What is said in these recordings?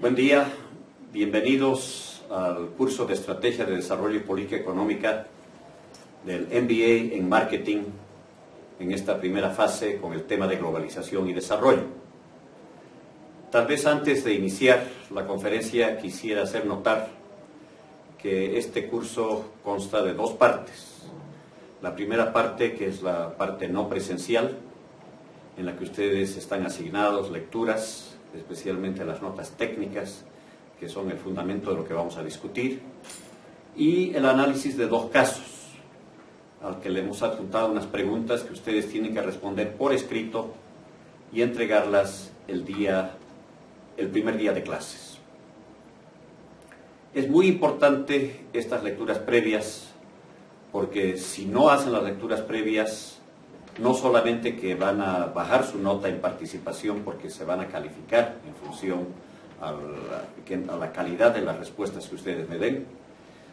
Buen día, bienvenidos al curso de Estrategia de Desarrollo y Política Económica del MBA en Marketing en esta primera fase con el tema de globalización y desarrollo. Tal vez antes de iniciar la conferencia quisiera hacer notar que este curso consta de dos partes. La primera parte, que es la parte no presencial, en la que ustedes están asignados lecturas, especialmente las notas técnicas, que son el fundamento de lo que vamos a discutir, y el análisis de dos casos, al que le hemos adjuntado unas preguntas que ustedes tienen que responder por escrito y entregarlas el primer día de clases. Es muy importante estas lecturas previas, porque si no hacen las lecturas previas, no solamente que van a bajar su nota en participación porque se van a calificar en función a la calidad de las respuestas que ustedes me den,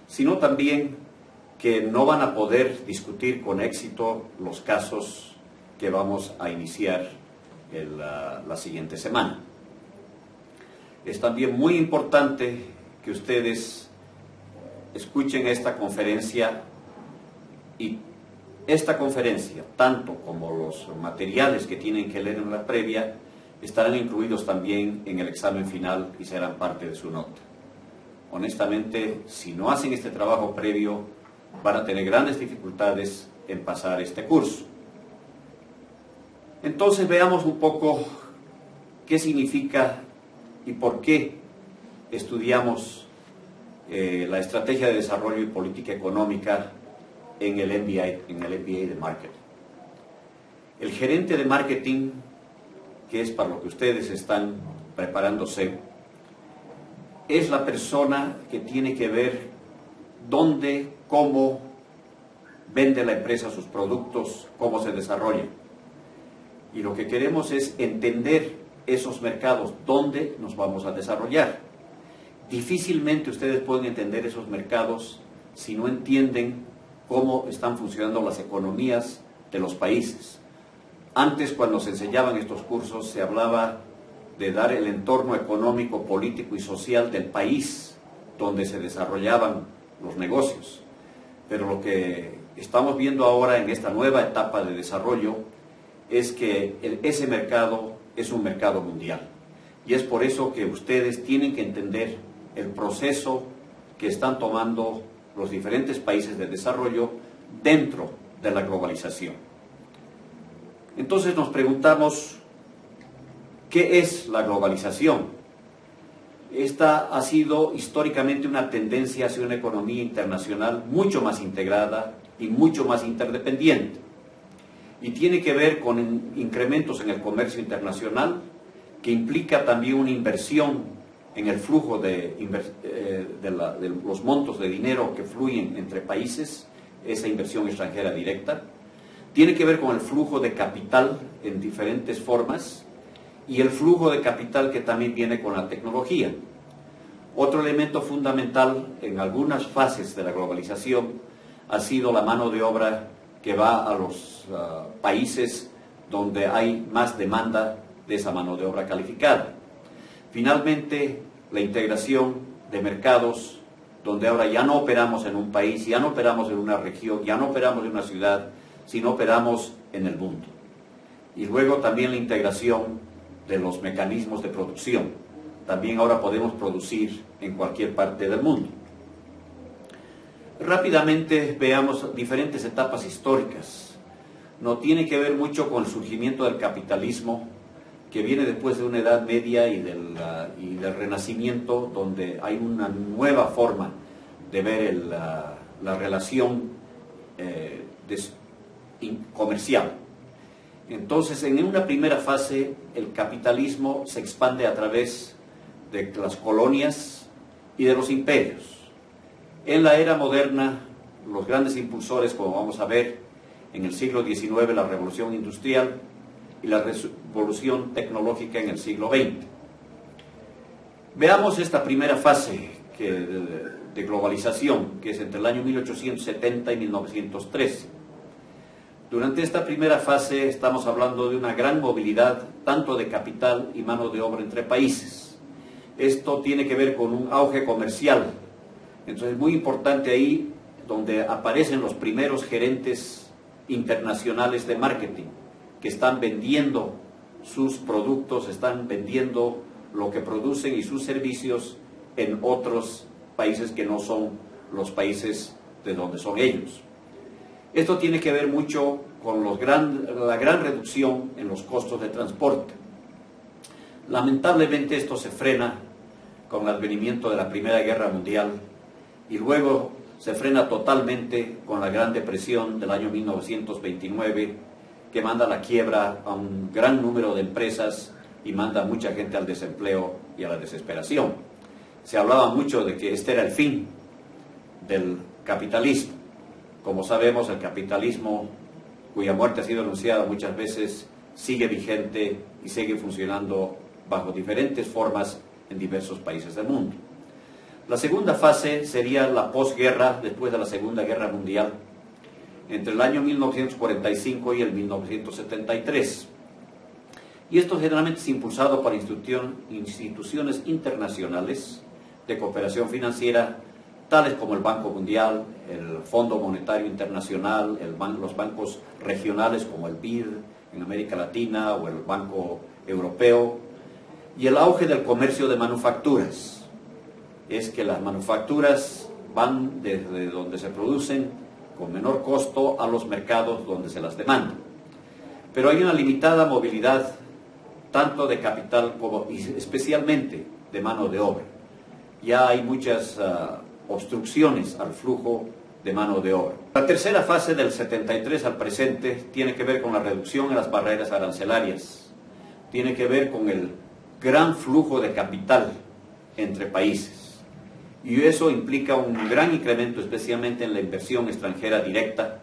sino también que no van a poder discutir con éxito los casos que vamos a iniciar la siguiente semana. Es también muy importante que ustedes escuchen esta conferencia, y esta conferencia, tanto como los materiales que tienen que leer en la previa, estarán incluidos también en el examen final y serán parte de su nota. Honestamente, si no hacen este trabajo previo, van a tener grandes dificultades en pasar este curso. Entonces veamos un poco qué significa y por qué estudiamos la Estrategia de Desarrollo y Política Económica en el MBA de Marketing. El gerente de marketing, que es para lo que ustedes están preparándose, es la persona que tiene que ver dónde, cómo vende la empresa sus productos, cómo se desarrolla. Y lo que queremos es entender esos mercados, dónde nos vamos a desarrollar. Difícilmente ustedes pueden entender esos mercados si no entienden cómo están funcionando las economías de los países. Antes, cuando se enseñaban estos cursos, se hablaba de dar el entorno económico, político y social del país donde se desarrollaban los negocios. Pero lo que estamos viendo ahora en esta nueva etapa de desarrollo es que ese mercado es un mercado mundial. Y es por eso que ustedes tienen que entender el proceso que están tomando los diferentes países de desarrollo dentro de la globalización. Entonces nos preguntamos, ¿qué es la globalización? Esta ha sido históricamente una tendencia hacia una economía internacional mucho más integrada y mucho más interdependiente. Y tiene que ver con incrementos en el comercio internacional, que implica también una inversión en el flujo de los montos de dinero que fluyen entre países, esa inversión extranjera directa. Tiene que ver con el flujo de capital en diferentes formas y el flujo de capital que también viene con la tecnología. Otro elemento fundamental en algunas fases de la globalización ha sido la mano de obra que va a los países donde hay más demanda de esa mano de obra calificada. Finalmente, la integración de mercados, donde ahora ya no operamos en un país, ya no operamos en una región, ya no operamos en una ciudad, sino operamos en el mundo. Y luego también la integración de los mecanismos de producción. También ahora podemos producir en cualquier parte del mundo. Rápidamente veamos diferentes etapas históricas. No tiene que ver mucho con el surgimiento del capitalismo, que viene después de una Edad Media y del Renacimiento, donde hay una nueva forma de ver la relación comercial. Entonces, en una primera fase, el capitalismo se expande a través de las colonias y de los imperios. En la era moderna, los grandes impulsores, como vamos a ver, en el siglo XIX, la Revolución Industrial, y la revolución tecnológica en el siglo XX. Veamos esta primera fase de globalización, que es entre el año 1870 y 1913. Durante esta primera fase estamos hablando de una gran movilidad, tanto de capital y mano de obra entre países. Esto tiene que ver con un auge comercial. Entonces es muy importante ahí donde aparecen los primeros gerentes internacionales de marketing que están vendiendo sus productos, están vendiendo lo que producen y sus servicios en otros países que no son los países de donde son ellos. Esto tiene que ver mucho con la gran reducción en los costos de transporte. Lamentablemente esto se frena con el advenimiento de la Primera Guerra Mundial y luego se frena totalmente con la Gran Depresión del año 1929, que manda a la quiebra a un gran número de empresas y manda a mucha gente al desempleo y a la desesperación. Se hablaba mucho de que este era el fin del capitalismo. Como sabemos, el capitalismo, cuya muerte ha sido anunciada muchas veces, sigue vigente y sigue funcionando bajo diferentes formas en diversos países del mundo. La segunda fase sería la posguerra, después de la Segunda Guerra Mundial, entre el año 1945 y el 1973. Y esto generalmente es impulsado por instituciones internacionales de cooperación financiera, tales como el Banco Mundial, el Fondo Monetario Internacional, los bancos regionales como el BID en América Latina o el Banco Europeo, y el auge del comercio de manufacturas. Es que las manufacturas van desde donde se producen con menor costo a los mercados donde se las demanda. Pero hay una limitada movilidad tanto de capital como especialmente de mano de obra. Ya hay muchas obstrucciones al flujo de mano de obra. La tercera fase del 73 al presente tiene que ver con la reducción en las barreras arancelarias, tiene que ver con el gran flujo de capital entre países. Y eso implica un gran incremento, especialmente en la inversión extranjera directa,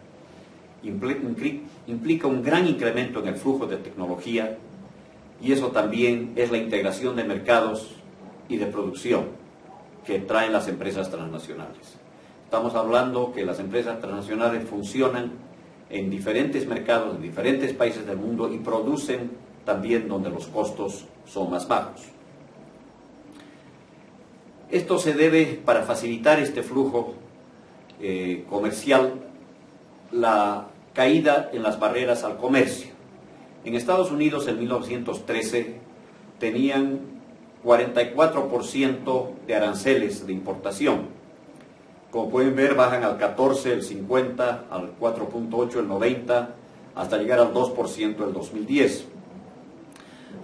implica un gran incremento en el flujo de tecnología, y eso también es la integración de mercados y de producción que traen las empresas transnacionales. Estamos hablando que las empresas transnacionales funcionan en diferentes mercados, en diferentes países del mundo, y producen también donde los costos son más bajos. Esto se debe, para facilitar este flujo comercial, la caída en las barreras al comercio. En Estados Unidos en 1913 tenían 44% de aranceles de importación. Como pueden ver, bajan al 14, el 50, al 4.8, el 90, hasta llegar al 2% del 2010.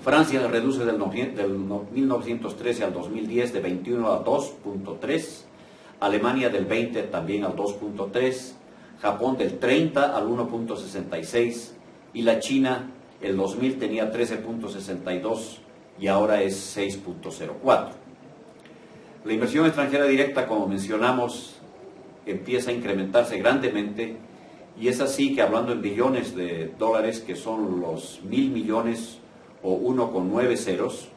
Francia se reduce del 1913 al 2010 de 21 a 2.3, Alemania del 20 también al 2.3, Japón del 30 al 1.66 y la China el 2000 tenía 13.62 y ahora es 6.04. La inversión extranjera directa, como mencionamos, empieza a incrementarse grandemente, y es así que, hablando en billones de dólares, que son los 1.000 millones o 1 con 9 ceros,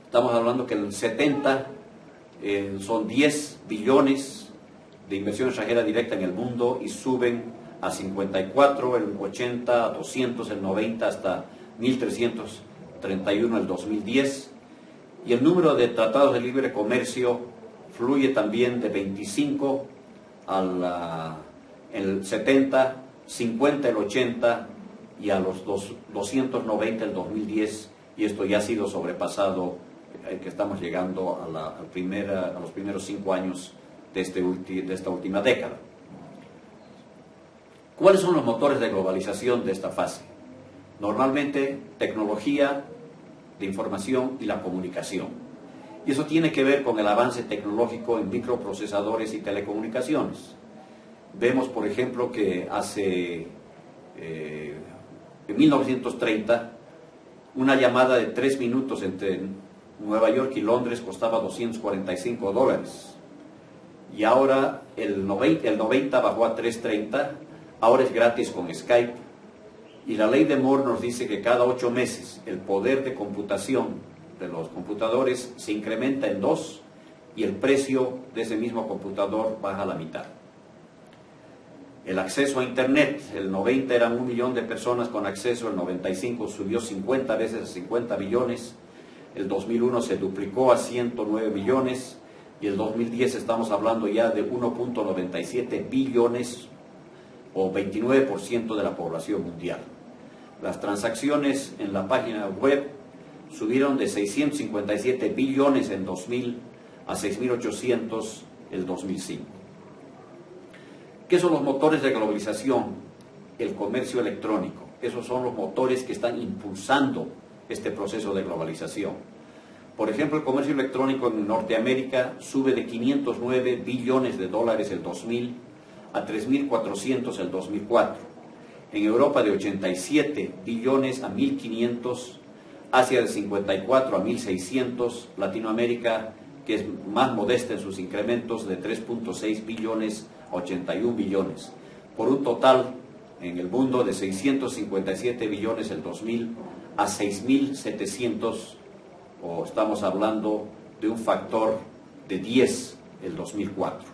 estamos hablando que el 70 son 10 billones de inversión extranjera directa en el mundo, y suben a 54, el 80, a 200, el 90, hasta 1.331 el 2010. Y el número de tratados de libre comercio fluye también de 25 el 70, 50 el 80 y a los 290 el 2010, y esto ya ha sido sobrepasado, que estamos llegando a los primeros 5 años de esta última década. ¿Cuáles son los motores de globalización de esta fase? Normalmente tecnología de información y la comunicación. Y eso tiene que ver con el avance tecnológico en microprocesadores y telecomunicaciones. Vemos, por ejemplo, que en 1930, una llamada de 3 minutos entre Nueva York y Londres costaba $245. Y ahora el 90 bajó a 3.30, ahora es gratis con Skype. Y la ley de Moore nos dice que cada 8 meses el poder de computación de los computadores se incrementa en 2 y el precio de ese mismo computador baja a la mitad. El acceso a Internet, el 90 eran 1 millón de personas con acceso, el 95 subió 50 veces a 50 billones, el 2001 se duplicó a 109 millones y el 2010 estamos hablando ya de 1.97 billones o 29% de la población mundial. Las transacciones en la página web subieron de 657 billones en 2000 a 6.800 el 2005. ¿Qué son los motores de globalización? El comercio electrónico. Esos son los motores que están impulsando este proceso de globalización. Por ejemplo, el comercio electrónico en Norteamérica sube de 509 billones de dólares el 2000 a 3.400 el 2004. En Europa de 87 billones a 1.500, Asia de 54 a 1.600, Latinoamérica, que es más modesta en sus incrementos, de 3.6 billones a 81 billones, por un total en el mundo de 657 billones el 2000 a 6.700, o estamos hablando de un factor de 10 el 2004.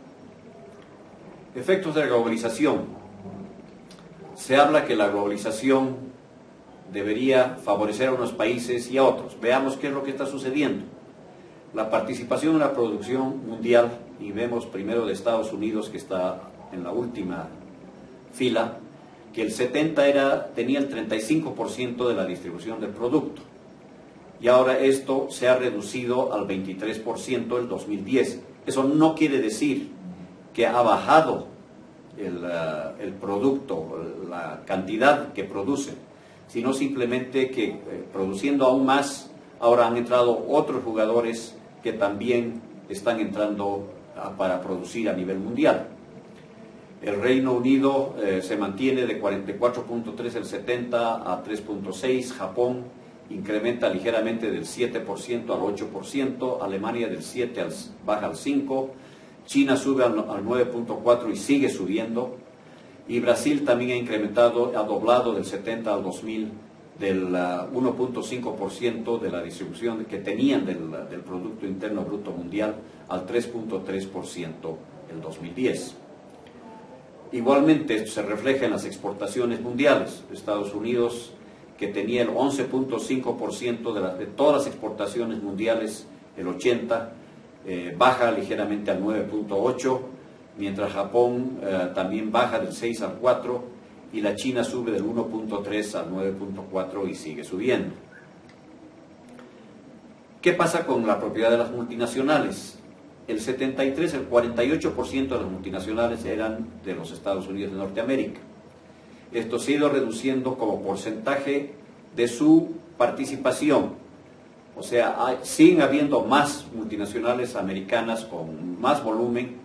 Efectos de la globalización. Se habla que la globalización debería favorecer a unos países y a otros. Veamos qué es lo que está sucediendo. La participación en la producción mundial, y vemos primero de Estados Unidos, que está en la última fila, que el 70 tenía el 35% de la distribución del producto. Y ahora esto se ha reducido al 23% el 2010. Eso no quiere decir que ha bajado el producto, la cantidad que produce, sino simplemente que produciendo aún más, ahora han entrado otros jugadores que también están entrando para producir a nivel mundial. El Reino Unido se mantiene de 44.3 el 70 a 3.6, Japón incrementa ligeramente del 7% al 8%, Alemania del 7 baja al 5%, China sube al 9.4 y sigue subiendo, y Brasil también ha incrementado, ha doblado del 70 al 2000 del 1.5% de la distribución que tenían del Producto Interno Bruto Mundial al 3.3% el 2010. Igualmente esto se refleja en las exportaciones mundiales. Estados Unidos, que tenía el 11.5% de todas las exportaciones mundiales, el 80%, baja ligeramente al 9.8%, mientras Japón también baja del 6 al 4%, y la China sube del 1.3 al 9.4 y sigue subiendo. ¿Qué pasa con la propiedad de las multinacionales? El 48% de las multinacionales eran de los Estados Unidos de Norteamérica. Esto se ha ido reduciendo como porcentaje de su participación. O sea, siguen habiendo más multinacionales americanas con más volumen,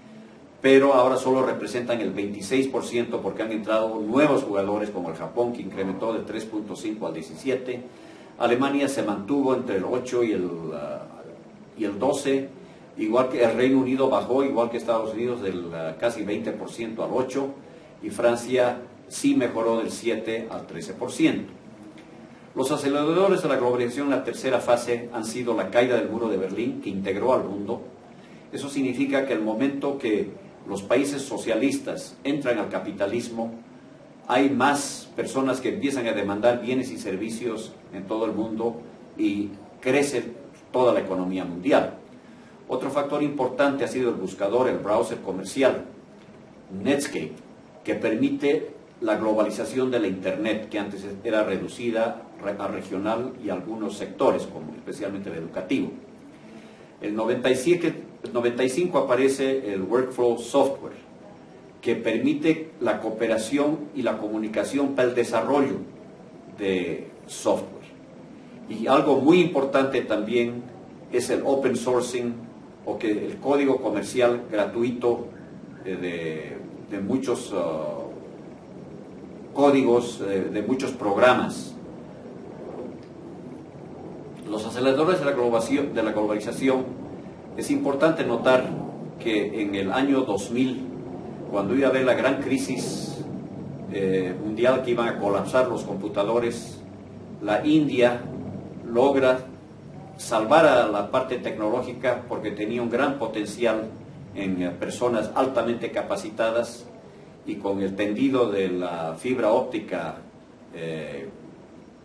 pero ahora solo representan el 26% porque han entrado nuevos jugadores como el Japón, que incrementó del 3.5 al 17%. Alemania se mantuvo entre el 8 y el 12%, igual que el Reino Unido bajó, igual que Estados Unidos, del casi 20% al 8%, y Francia sí mejoró del 7 al 13%. Los aceleradores de la globalización en la tercera fase han sido la caída del muro de Berlín, que integró al mundo. Eso significa que el momento que los países socialistas entran al capitalismo, hay más personas que empiezan a demandar bienes y servicios en todo el mundo y crece toda la economía mundial. Otro factor importante ha sido el buscador, el browser comercial, Netscape, que permite la globalización de la Internet, que antes era reducida a regional y a algunos sectores, como especialmente el educativo. El 95 aparece el Workflow Software, que permite la cooperación y la comunicación para el desarrollo de software. Y algo muy importante también es el Open Sourcing, o que el código comercial gratuito de muchos códigos, de muchos programas. Los aceleradores de la globalización, es importante notar que en el año 2000, cuando iba a haber la gran crisis mundial, que iban a colapsar los computadores, la India logra salvar a la parte tecnológica porque tenía un gran potencial en personas altamente capacitadas, y con el tendido de la fibra óptica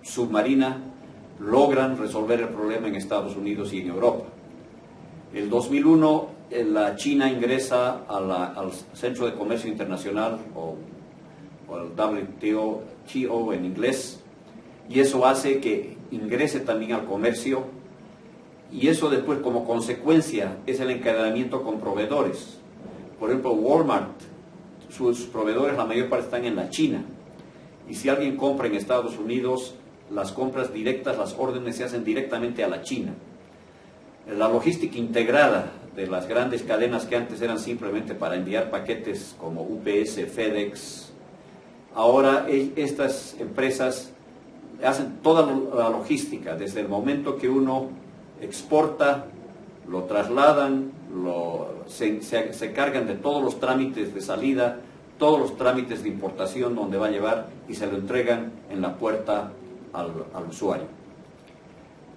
submarina logran resolver el problema en Estados Unidos y en Europa. El 2001 la China ingresa al Centro de Comercio Internacional, o al WTO en inglés, y eso hace que ingrese también al comercio, y eso después como consecuencia es el encadenamiento con proveedores. Por ejemplo, Walmart, sus proveedores la mayor parte están en la China, y si alguien compra en Estados Unidos, las compras directas, las órdenes se hacen directamente a la China. La logística integrada de las grandes cadenas que antes eran simplemente para enviar paquetes como UPS, FedEx, ahora estas empresas hacen toda la logística, desde el momento que uno exporta, lo trasladan, se cargan de todos los trámites de salida, todos los trámites de importación donde va a llevar y se lo entregan en la puerta al usuario.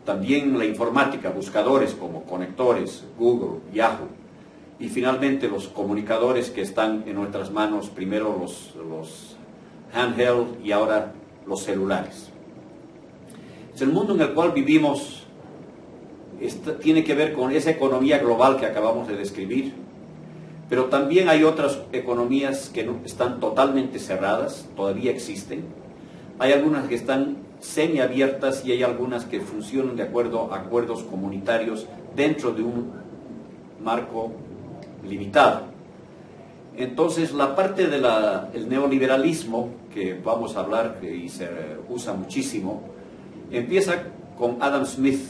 También la informática, buscadores como conectores, Google, Yahoo, y finalmente los comunicadores que están en nuestras manos, primero los handheld y ahora los celulares. El mundo en el cual vivimos tiene que ver con esa economía global que acabamos de describir, pero también hay otras economías que no, están totalmente cerradas, todavía existen. Hay algunas que están semiabiertas y hay algunas que funcionan de acuerdo a acuerdos comunitarios dentro de un marco limitado. Entonces, la parte del neoliberalismo, que vamos a hablar y se usa muchísimo, empieza con Adam Smith,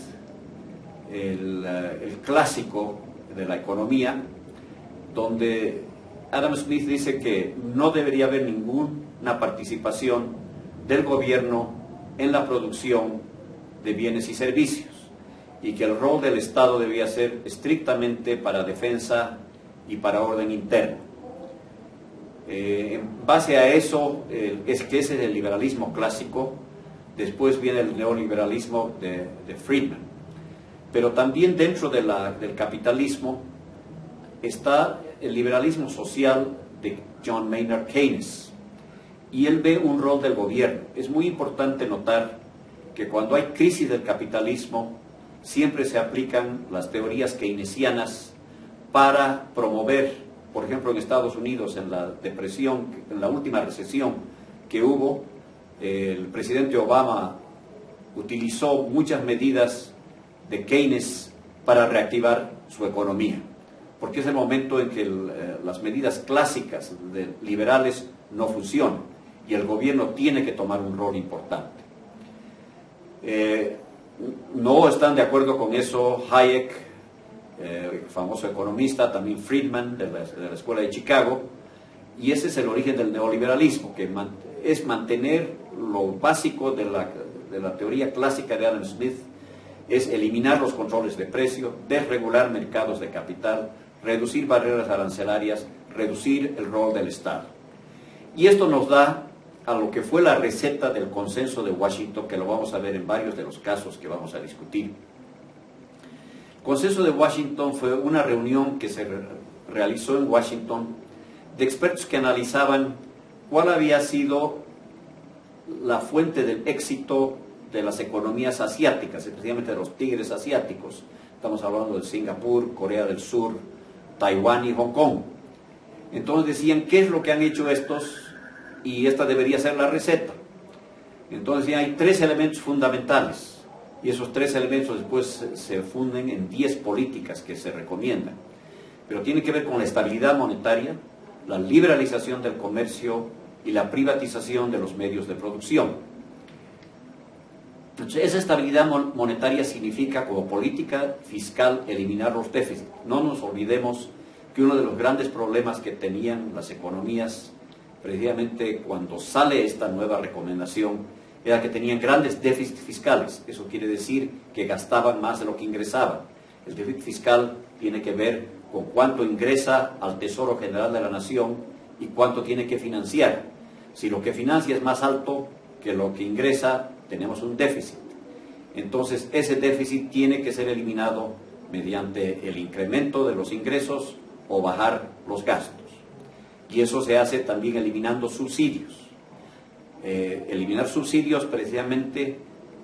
el clásico de la economía, donde Adam Smith dice que no debería haber ninguna participación del gobierno en la producción de bienes y servicios, y que el rol del Estado debía ser estrictamente para defensa y para orden interno. En base a eso, ese es el liberalismo clásico. Después viene el neoliberalismo de Friedman. Pero también dentro del capitalismo está el liberalismo social de John Maynard Keynes. Y él ve un rol del gobierno. Es muy importante notar que cuando hay crisis del capitalismo, siempre se aplican las teorías keynesianas para promover, por ejemplo, en Estados Unidos, en la depresión, en la última recesión que hubo, el presidente Obama utilizó muchas medidas de Keynes para reactivar su economía, porque es el momento en que las medidas clásicas liberales no funcionan y el gobierno tiene que tomar un rol importante. No están de acuerdo con eso Hayek, famoso economista, también Friedman de la Escuela de Chicago, y ese es el origen del neoliberalismo, que es mantener lo básico de la teoría clásica de Adam Smith, es eliminar los controles de precio, desregular mercados de capital, reducir barreras arancelarias, reducir el rol del Estado. Y esto nos da a lo que fue la receta del consenso de Washington, que lo vamos a ver en varios de los casos que vamos a discutir. El consenso de Washington fue una reunión que se realizó en Washington de expertos que analizaban cuál había sido la fuente del éxito de las economías asiáticas, especialmente de los tigres asiáticos. Estamos hablando de Singapur, Corea del Sur, Taiwán y Hong Kong. Entonces decían, ¿qué es lo que han hecho estos? Y esta debería ser la receta. Entonces hay tres elementos fundamentales, y esos tres elementos después se funden en 10 políticas que se recomiendan. Pero tiene que ver con la estabilidad monetaria, la liberalización del comercio y la privatización de los medios de producción. Entonces, esa estabilidad monetaria significa, como política fiscal, eliminar los déficits. No nos olvidemos que uno de los grandes problemas que tenían las economías, precisamente cuando sale esta nueva recomendación, era que tenían grandes déficits fiscales. Eso quiere decir que gastaban más de lo que ingresaban. El déficit fiscal tiene que ver con cuánto ingresa al Tesoro General de la Nación y cuánto tiene que financiar. Si lo que financia es más alto que lo que ingresa, tenemos un déficit. Entonces, ese déficit tiene que ser eliminado mediante el incremento de los ingresos o bajar los gastos. Y eso se hace también eliminando subsidios. Eliminar subsidios precisamente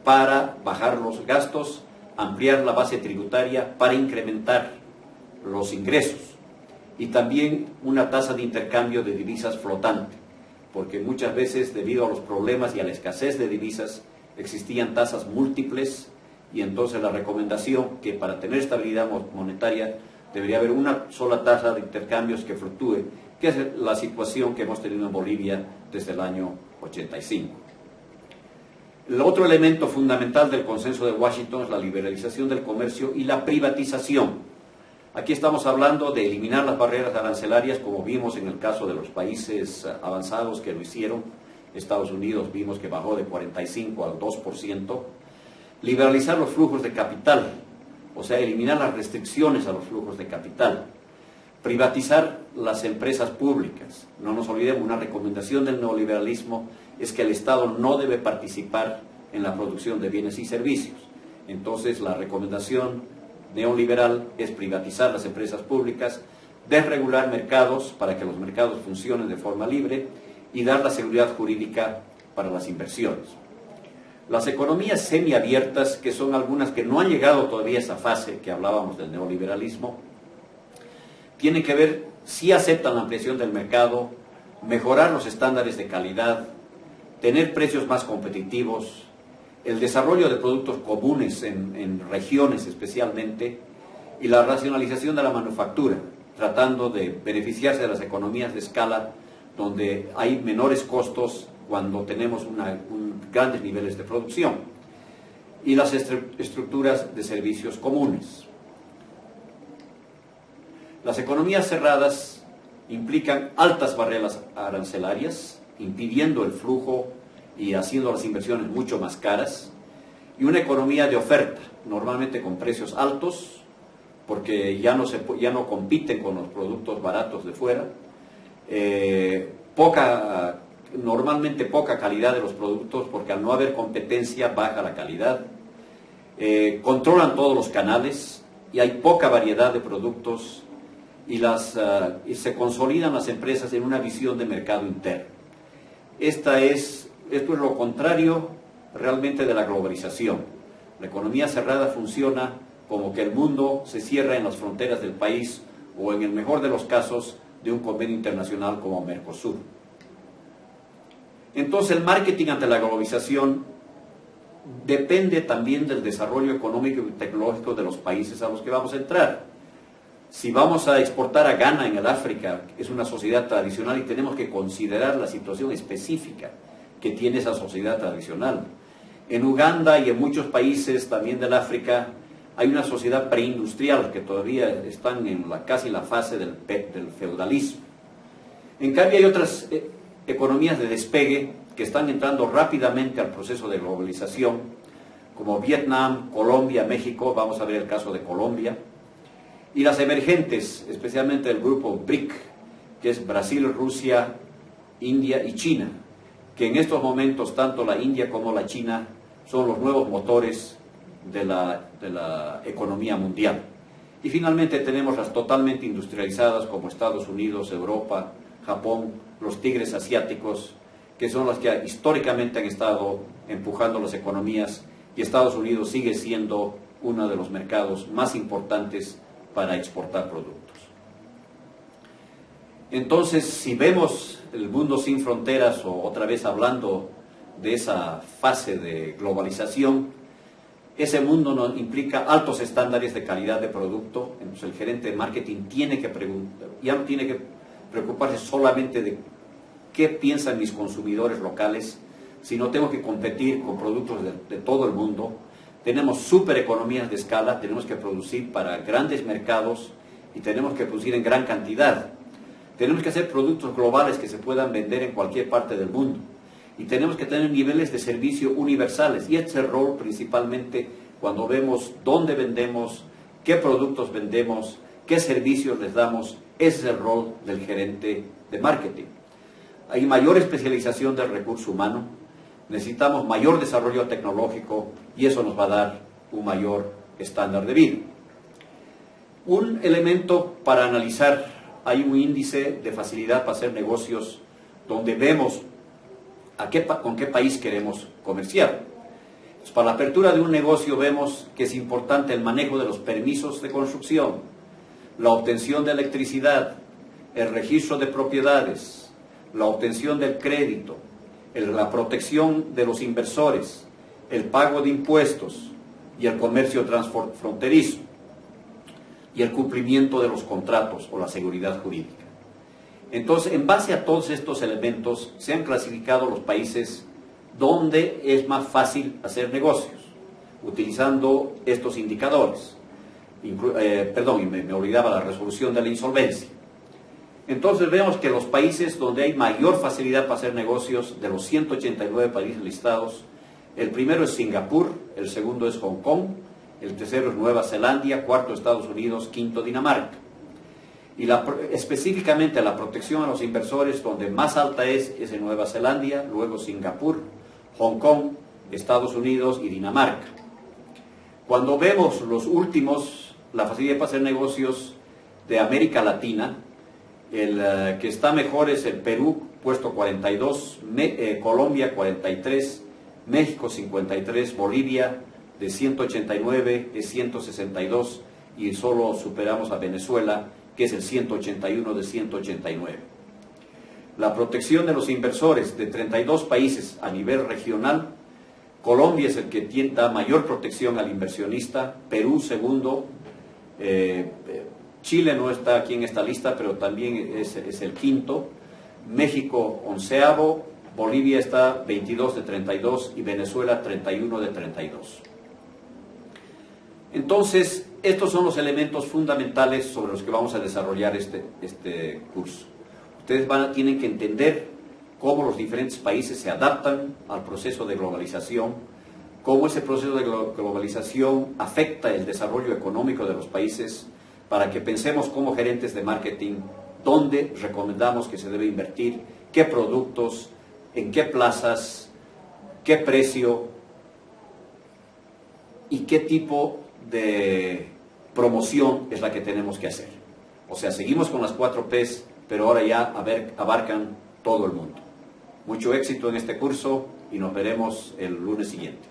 para bajar los gastos, ampliar la base tributaria para incrementar los ingresos, y también una tasa de intercambio de divisas flotante, porque muchas veces, debido a los problemas y a la escasez de divisas, existían tasas múltiples, y entonces la recomendación que para tener estabilidad monetaria debería haber una sola tasa de intercambios que fluctúe, que es la situación que hemos tenido en Bolivia desde el año 85. El otro elemento fundamental del consenso de Washington es la liberalización del comercio y la privatización. Aquí estamos hablando de eliminar las barreras arancelarias, como vimos en el caso de los países avanzados que lo hicieron. Estados Unidos vimos que bajó de 45 al 2%. Liberalizar los flujos de capital, o sea, eliminar las restricciones a los flujos de capital. Privatizar las empresas públicas. No nos olvidemos, una recomendación del neoliberalismo es que el Estado no debe participar en la producción de bienes y servicios. Entonces, la recomendación neoliberal es privatizar las empresas públicas, desregular mercados para que los mercados funcionen de forma libre y dar la seguridad jurídica para las inversiones. Las economías semiabiertas, que son algunas que no han llegado todavía a esa fase que hablábamos del neoliberalismo, tienen que ver si aceptan la ampliación del mercado, mejorar los estándares de calidad, tener precios más competitivos, el desarrollo de productos comunes en regiones especialmente, y la racionalización de la manufactura, tratando de beneficiarse de las economías de escala donde hay menores costos cuando tenemos grandes niveles de producción, y las estructuras de servicios comunes. Las economías cerradas implican altas barreras arancelarias, impidiendo el flujo y haciendo las inversiones mucho más caras, y una economía de oferta, normalmente con precios altos, porque ya no compiten con los productos baratos de fuera, normalmente poca calidad de los productos, porque al no haber competencia baja la calidad, controlan todos los canales y hay poca variedad de productos, y se consolidan las empresas en una visión de mercado interno. Esto es lo contrario realmente de la globalización. La economía cerrada funciona como que el mundo se cierra en las fronteras del país, o en el mejor de los casos de un convenio internacional como Mercosur. Entonces, el marketing ante la globalización depende también del desarrollo económico y tecnológico de los países a los que vamos a entrar. Si vamos a exportar a Ghana en el África, es una sociedad tradicional y tenemos que considerar la situación específica que tiene esa sociedad tradicional. En Uganda y en muchos países también del África hay una sociedad preindustrial que todavía están en casi la fase del feudalismo. En cambio, hay otras economías de despegue que están entrando rápidamente al proceso de globalización, como Vietnam, Colombia, México. Vamos a ver el caso de Colombia. Y las emergentes, especialmente el grupo BRIC, que es Brasil, Rusia, India y China, que en estos momentos tanto la India como la China son los nuevos motores de la economía mundial. Y finalmente tenemos las totalmente industrializadas como Estados Unidos, Europa, Japón, los tigres asiáticos, que son las que históricamente han estado empujando las economías, y Estados Unidos sigue siendo uno de los mercados más importantes para exportar productos. Entonces, si vemos el mundo sin fronteras, o otra vez hablando de esa fase de globalización, ese mundo nos implica altos estándares de calidad de producto. Entonces, el gerente de marketing ya no tiene que preocuparse solamente de qué piensan mis consumidores locales, sino tengo que competir con productos de todo el mundo. Tenemos supereconomías de escala, tenemos que producir para grandes mercados y tenemos que producir en gran cantidad. Tenemos que hacer productos globales que se puedan vender en cualquier parte del mundo. Y tenemos que tener niveles de servicio universales. Y este es el rol principalmente cuando vemos dónde vendemos, qué productos vendemos, qué servicios les damos. Ese es el rol del gerente de marketing. Hay mayor especialización del recurso humano. Necesitamos mayor desarrollo tecnológico y eso nos va a dar un mayor estándar de vida. Un elemento para analizar, hay un índice de facilidad para hacer negocios donde vemos con qué país queremos comerciar. Pues para la apertura de un negocio vemos que es importante el manejo de los permisos de construcción, la obtención de electricidad, el registro de propiedades, la obtención del crédito, la protección de los inversores, el pago de impuestos y el comercio transfronterizo y el cumplimiento de los contratos o la seguridad jurídica. Entonces, en base a todos estos elementos, se han clasificado los países donde es más fácil hacer negocios, utilizando estos indicadores. Me olvidaba la resolución de la insolvencia. Entonces vemos que los países donde hay mayor facilidad para hacer negocios, de los 189 países listados, el primero es Singapur, el segundo es Hong Kong, el tercero es Nueva Zelanda, cuarto Estados Unidos, quinto Dinamarca. Y específicamente la protección a los inversores, donde más alta es en Nueva Zelanda, luego Singapur, Hong Kong, Estados Unidos y Dinamarca. Cuando vemos los últimos, la facilidad para hacer negocios de América Latina, el que está mejor es el Perú, puesto 42, Colombia 43, México 53, Bolivia de 189 es 162 y solo superamos a Venezuela, que es el 181 de 189. La protección de los inversores de 32 países a nivel regional, Colombia es el que da mayor protección al inversionista, Perú segundo, Chile no está aquí en esta lista, pero también es el quinto, México onceavo, Bolivia está 22 de 32 y Venezuela 31 de 32. Entonces, estos son los elementos fundamentales sobre los que vamos a desarrollar este curso. Ustedes tienen que entender cómo los diferentes países se adaptan al proceso de globalización, cómo ese proceso de globalización afecta el desarrollo económico de los países, para que pensemos como gerentes de marketing dónde recomendamos que se debe invertir, qué productos, en qué plazas, qué precio y qué tipo de promoción es la que tenemos que hacer. O sea, seguimos con las 4 P's, pero ahora ya abarcan todo el mundo. Mucho éxito en este curso y nos veremos el lunes siguiente.